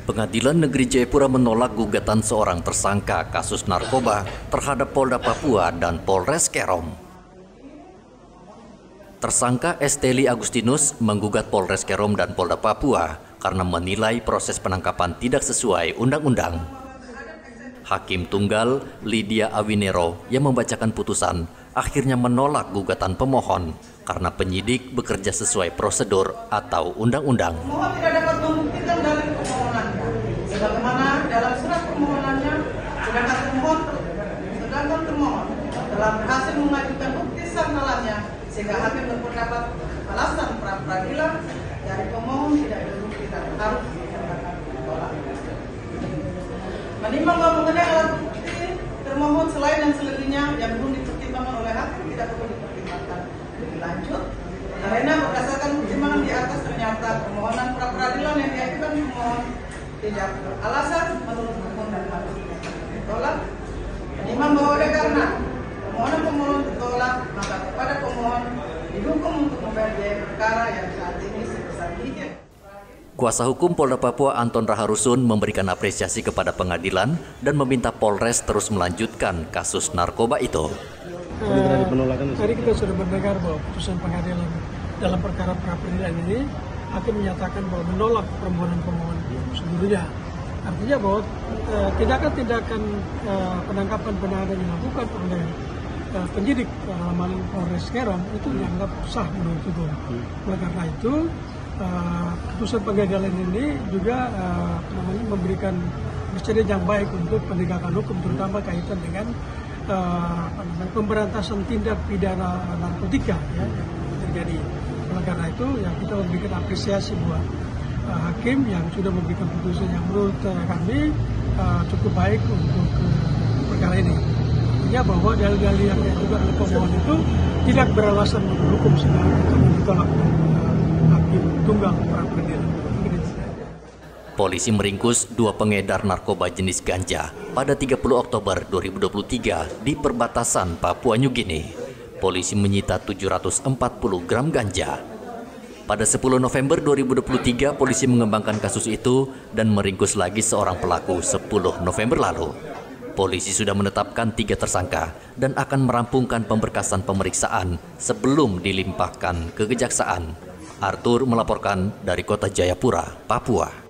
Pengadilan Negeri Jayapura menolak gugatan seorang tersangka kasus narkoba terhadap Polda Papua dan Polres Kerom. Tersangka Esteli Agustinus menggugat Polres Kerom dan Polda Papua karena menilai proses penangkapan tidak sesuai undang-undang. Hakim Tunggal Lydia Awinero yang membacakan putusan akhirnya menolak gugatan pemohon karena penyidik bekerja sesuai prosedur atau undang-undang. Pemohon tidak dapat membuktikan dari permohonannya, sebagaimana dalam surat permohonannya, sedangkan termohon telah berhasil mengajukan bukti sangkalannya, sehingga hakim berpendapat alasan pra-peradilan dari pemohon tidak dibuktikan, harus ditolak. Menimbang bahwa mengenai alat bukti termohon selain dan selebihnya yang belum dipertimbangkan oleh hakim tidak perlu dipertimbangkan lebih lanjut, karena berdasarkan pertimbangan di atas ternyata permohonan pra-peradilan yang diajukan pemohon tidak beralasan menurut hukum dan harus ditolak. Menimbang bahwa oleh karena permohonan pemohon ditolak, maka kepada pemohon dihukum untuk membayar biaya perkara yang saat ini sebesar ini. Kuasa hukum Polda Papua Anton Raharusun memberikan apresiasi kepada pengadilan dan meminta Polres terus melanjutkan kasus narkoba itu. Tadi kita sudah mendengar bahwa putusan pengadilan dalam perkara pra-peradilan ini hakim menyatakan bahwa menolak permohonan-permohonan seluruhnya. Artinya bahwa tindakan-tindakan penangkapan penahanan yang dilakukan oleh penyidik dalam hal Polres Kerom itu dianggap sah menurut hukum. Oleh karena itu keputusan pengadilan ini juga memberikan presiden yang baik untuk penegakan hukum, terutama kaitan dengan pemberantasan tindak pidana narkotika ya, yang terjadi. Oleh karena itu ya kita memberikan apresiasi buat hakim yang sudah memberikan putusan yang menurut kami cukup baik untuk perkara ini. Artinya bahwa dalil-dalil yang juga oleh pemohon itu tidak beralasan menurut hukum sehingga akan ditolak hakim tunggal pra-peradilan. Polisi meringkus 2 pengedar narkoba jenis ganja pada 30 Oktober 2023 di perbatasan Papua New Guinea. Polisi menyita 740 gram ganja. Pada 10 November 2023, polisi mengembangkan kasus itu dan meringkus lagi seorang pelaku 10 November lalu. Polisi sudah menetapkan 3 tersangka dan akan merampungkan pemberkasan pemeriksaan sebelum dilimpahkan ke kejaksaan. Arthur melaporkan dari Kota Jayapura, Papua.